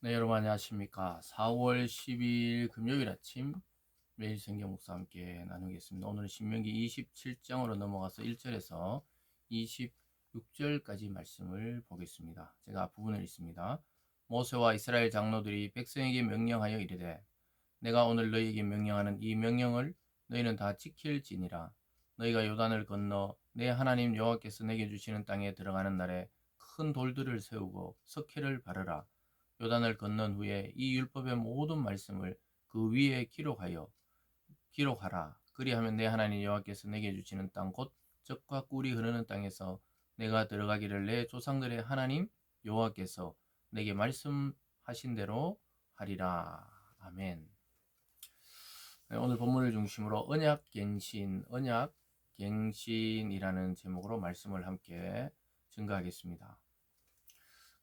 네, 여러분 안녕하십니까. 4월 12일 금요일 아침 매일 성경 묵상 함께 나누겠습니다. 오늘은 신명기 27장으로 넘어가서 1절에서 26절까지 말씀을 보겠습니다. 제가 앞부분을 읽습니다. 모세와 이스라엘 장로들이 백성에게 명령하여 이르되 내가 오늘 너희에게 명령하는 이 명령을 너희는 다 지킬지니라. 너희가 요단을 건너 내 하나님 여호와께서 내게 주시는 땅에 들어가는 날에 큰 돌들을 세우고 석회를 바르라. 요단을 건넌 후에 이 율법의 모든 말씀을 그 위에 기록하라. 그리하면 내 하나님 여호와께서 내게 주시는 땅 곧 젖과 꿀이 흐르는 땅에서 내가 들어가기를 내 조상들의 하나님 여호와께서 내게 말씀하신 대로 하리라. 아멘. 네, 오늘 본문을 중심으로 언약 갱신이라는 제목으로 말씀을 함께 증거하겠습니다.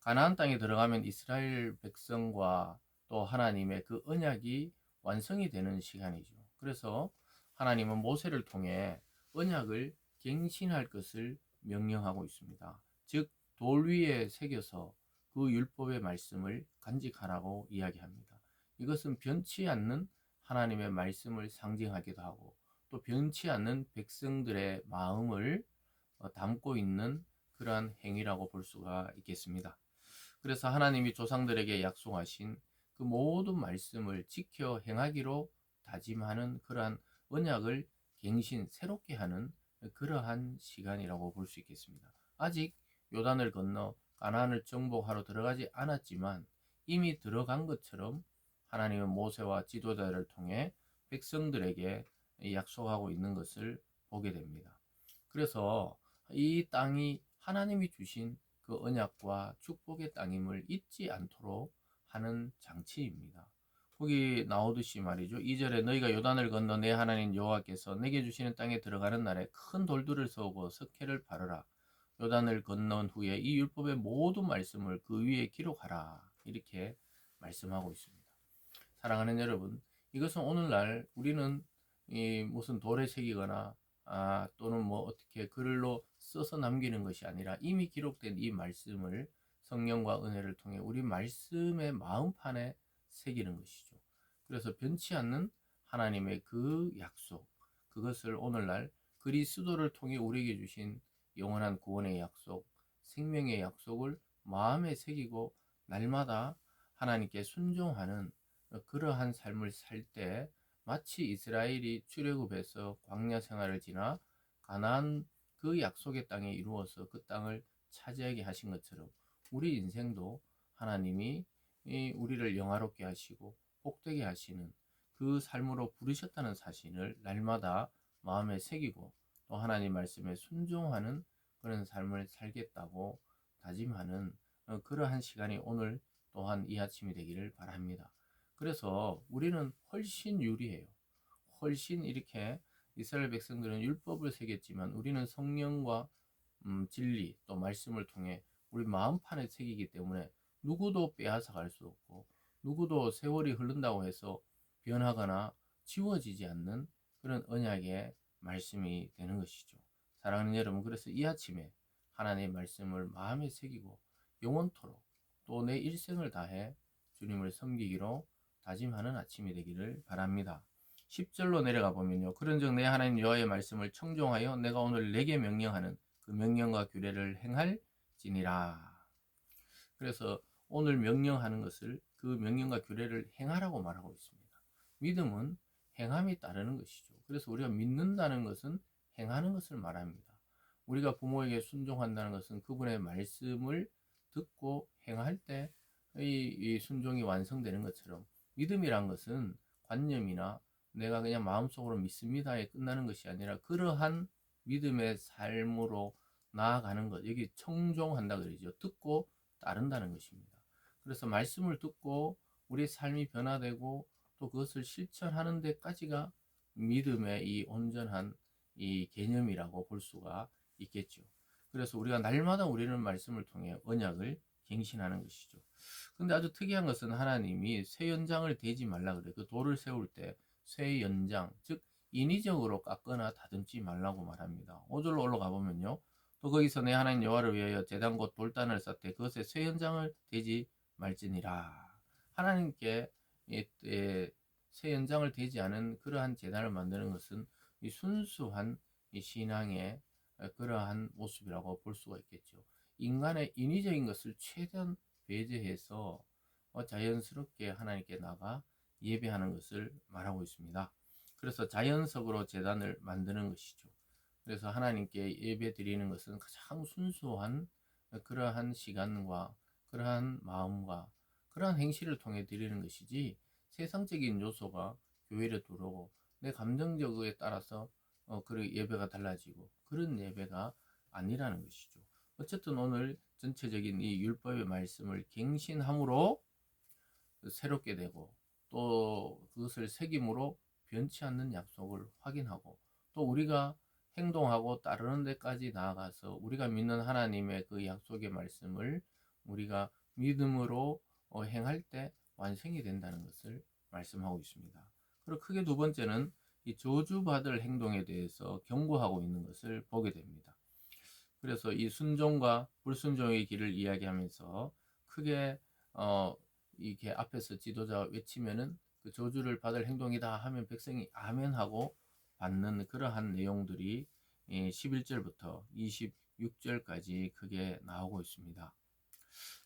가나안 땅에 들어가면 이스라엘 백성과 또 하나님의 그 언약이 완성이 되는 시간이죠. 그래서 하나님은 모세를 통해 언약을 갱신할 것을 명령하고 있습니다. 즉, 돌 위에 새겨서 그 율법의 말씀을 간직하라고 이야기합니다. 이것은 변치 않는 하나님의 말씀을 상징하기도 하고 또 변치 않는 백성들의 마음을 담고 있는 그러한 행위라고 볼 수가 있겠습니다. 그래서 하나님이 조상들에게 약속하신 그 모든 말씀을 지켜 행하기로 다짐하는 그러한 언약을 새롭게 하는 그러한 시간이라고 볼 수 있겠습니다. 아직 요단을 건너 가나안을 정복하러 들어가지 않았지만 이미 들어간 것처럼 하나님은 모세와 지도자를 통해 백성들에게 약속하고 있는 것을 보게 됩니다. 그래서 이 땅이 하나님이 주신 그 언약과 축복의 땅임을 잊지 않도록 하는 장치입니다. 거기 나오듯이 말이죠. 2절에 너희가 요단을 건너 내 하나님 여호와께서 내게 주시는 땅에 들어가는 날에 큰 돌들을 세우고 석회를 바르라. 요단을 건넌 후에 이 율법의 모든 말씀을 그 위에 기록하라. 이렇게 말씀하고 있습니다. 사랑하는 여러분, 이것은 오늘날 우리는 무슨 돌에 새기거나 또는 뭐 어떻게 글로 써서 남기는 것이 아니라 이미 기록된 이 말씀을 성령과 은혜를 통해 우리 말씀의 마음판에 새기는 것이죠. 그래서 변치 않는 하나님의 그 약속, 그것을 오늘날 그리스도를 통해 우리에게 주신 영원한 구원의 약속, 생명의 약속을 마음에 새기고 날마다 하나님께 순종하는 그러한 삶을 살 때 마치 이스라엘이 출애굽해서 광야 생활을 지나 가나안 그 약속의 땅에 이루어서 그 땅을 차지하게 하신 것처럼 우리 인생도 하나님이 우리를 영화롭게 하시고 복되게 하시는 그 삶으로 부르셨다는 사실을 날마다 마음에 새기고 또 하나님 말씀에 순종하는 그런 삶을 살겠다고 다짐하는 그러한 시간이 오늘 또한 이 아침이 되기를 바랍니다. 그래서 우리는 훨씬 유리해요. 훨씬 이렇게 이스라엘 백성들은 율법을 새겼지만 우리는 성령과 진리 또 말씀을 통해 우리 마음판에 새기기 때문에 누구도 빼앗아 갈 수 없고 누구도 세월이 흐른다고 해서 변하거나 지워지지 않는 그런 언약의 말씀이 되는 것이죠. 사랑하는 여러분, 그래서 이 아침에 하나님의 말씀을 마음에 새기고 영원토록 또 내 일생을 다해 주님을 섬기기로 다짐하는 아침이 되기를 바랍니다. 10절로 내려가 보면요. 그런즉 내 하나님 여호와의 말씀을 청종하여 내가 오늘 내게 명령하는 그 명령과 규례를 행할지니라. 그래서 오늘 명령하는 것을 그 명령과 규례를 행하라고 말하고 있습니다. 믿음은 행함이 따르는 것이죠. 그래서 우리가 믿는다는 것은 행하는 것을 말합니다. 우리가 부모에게 순종한다는 것은 그분의 말씀을 듣고 행할 때 이 순종이 완성되는 것처럼 믿음이란 것은 관념이나 내가 그냥 마음속으로 믿습니다에 끝나는 것이 아니라 그러한 믿음의 삶으로 나아가는 것. 여기 청종한다 그러죠. 듣고 따른다는 것입니다. 그래서 말씀을 듣고 우리의 삶이 변화되고 또 그것을 실천하는 데까지가 믿음의 이 온전한 이 개념이라고 볼 수가 있겠죠. 그래서 우리가 날마다 우리는 말씀을 통해 언약을 갱신하는 것이죠. 근데 아주 특이한 것은 하나님이 쇠 연장을 대지 말라 그래요. 그 돌을 세울 때 쇠 연장, 즉 인위적으로 깎거나 다듬지 말라고 말합니다. 5절로 올라가 보면요. 또 거기서 내 하나님 여호와를 위하여 제단 곧 돌단을 쌓되 그것에 쇠 연장을 대지 말지니라. 하나님께 새 연장을 되지 않은 그러한 제단을 만드는 것은 이 순수한 이 신앙의 그러한 모습이라고 볼 수가 있겠죠. 인간의 인위적인 것을 최대한 배제해서 자연스럽게 하나님께 나가 예배하는 것을 말하고 있습니다. 그래서 자연석으로 제단을 만드는 것이죠. 그래서 하나님께 예배 드리는 것은 가장 순수한 그러한 시간과 그러한 마음과 그러한 행실을 통해 드리는 것이지, 세상적인 요소가 교회를 들어오고 내 감정적에 따라서 그 예배가 달라지고 그런 예배가 아니라는 것이죠. 어쨌든 오늘 전체적인 이 율법의 말씀을 갱신함으로 새롭게 되고, 또 그것을 새김으로 변치 않는 약속을 확인하고, 또 우리가 행동하고 따르는 데까지 나아가서 우리가 믿는 하나님의 그 약속의 말씀을 우리가 믿음으로 행할 때 완성이 된다는 것을 말씀하고 있습니다. 그리고 크게 두 번째는 이 저주받을 행동에 대해서 경고하고 있는 것을 보게 됩니다. 그래서 이 순종과 불순종의 길을 이야기하면서 크게 이게 앞에서 지도자가 외치면은 그 저주를 받을 행동이다 하면 백성이 아멘하고 받는 그러한 내용들이 11절부터 26절까지 크게 나오고 있습니다.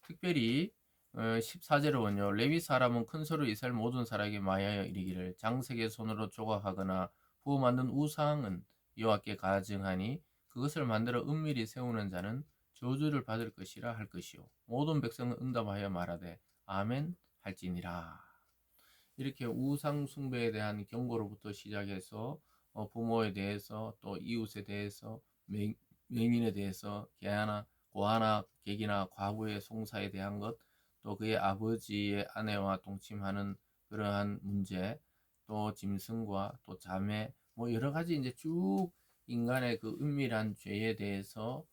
특별히 14절에 보면요, 레위 사람은 큰 소리로 이스라엘 모든 사람에게 말하여 이르기를, 장색의 손으로 조각하거나 부어 만든 우상은 여호와께 가증하니 그것을 만들어 은밀히 세우는 자는 저주를 받을 것이라 할 것이요, 모든 백성은 응답하여 말하되 아멘 할지니라. 이렇게 우상 숭배에 대한 경고로부터 시작해서 부모에 대해서, 또 이웃에 대해서, 맹인에 대해서, 개하나 고아나 객이나 과부의 송사에 대한 것, 또 그의 아버지의 아내와 동침하는 그러한 문제, 또 짐승과 또 자매, 뭐 여러 가지 이제 쭉 인간의 그 은밀한 죄에 대해서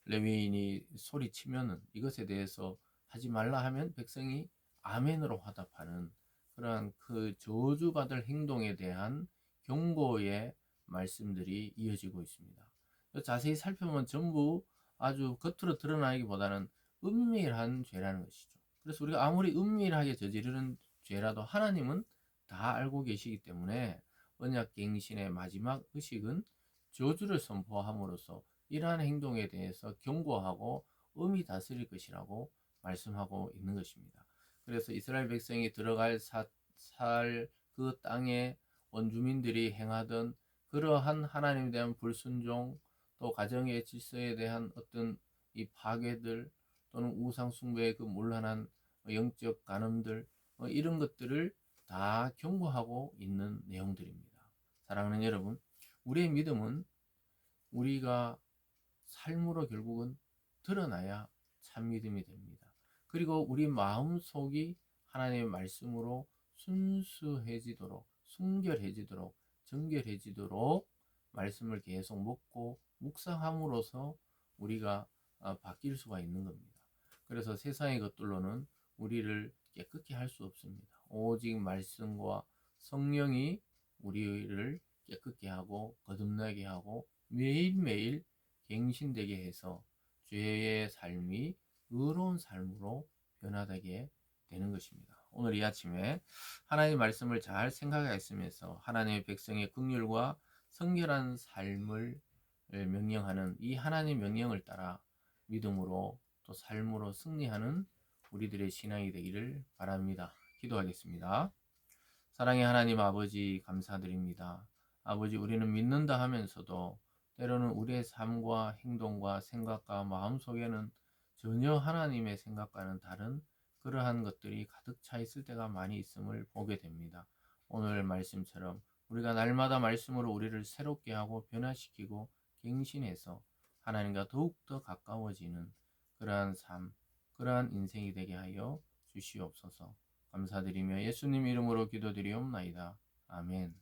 레위인이 소리치면은 이것에 대해서 하지 말라 하면 백성이 아멘으로 화답하는 그러한 그 저주받을 행동에 대한 경고의 말씀들이 이어지고 있습니다. 자세히 살펴보면 전부 아주 겉으로 드러나기보다는 은밀한 죄라는 것이죠. 그래서 우리가 아무리 은밀하게 저지르는 죄라도 하나님은 다 알고 계시기 때문에 언약갱신의 마지막 의식은 저주를 선포함으로써 이러한 행동에 대해서 경고하고 엄히 다스릴 것이라고 말씀하고 있는 것입니다. 그래서 이스라엘 백성이 들어갈 살 그 땅의 원주민들이 행하던 그러한 하나님에 대한 불순종, 또 가정의 질서에 대한 어떤 이 파괴들, 또는 우상 숭배의 그 문란한 영적 간음들, 이런 것들을 다 경고하고 있는 내용들입니다. 사랑하는 여러분, 우리의 믿음은 우리가 삶으로 결국은 드러나야 참 믿음이 됩니다. 그리고 우리 마음속이 하나님의 말씀으로 순수해지도록, 순결해지도록, 정결해지도록 말씀을 계속 먹고 묵상함으로써 우리가 바뀔 수가 있는 겁니다. 그래서 세상의 것들로는 우리를 깨끗게 할 수 없습니다. 오직 말씀과 성령이 우리를 깨끗게 하고 거듭나게 하고 매일매일 갱신되게 해서 죄의 삶이 의로운 삶으로 변화되게 되는 것입니다. 오늘 이 아침에 하나님의 말씀을 잘 생각하였으면서 하나님의 백성의 긍휼과 성결한 삶을 명령하는 이 하나님의 명령을 따라 믿음으로 또 삶으로 승리하는 우리들의 신앙이 되기를 바랍니다. 기도하겠습니다. 사랑의 하나님 아버지, 감사드립니다. 아버지, 우리는 믿는다 하면서도 때로는 우리의 삶과 행동과 생각과 마음 속에는 전혀 하나님의 생각과는 다른 그러한 것들이 가득 차 있을 때가 많이 있음을 보게 됩니다. 오늘 말씀처럼 우리가 날마다 말씀으로 우리를 새롭게 하고 변화시키고 갱신해서 하나님과 더욱더 가까워지는 그러한 삶, 그러한 인생이 되게 하여 주시옵소서. 감사드리며 예수님 이름으로 기도드리옵나이다. 아멘.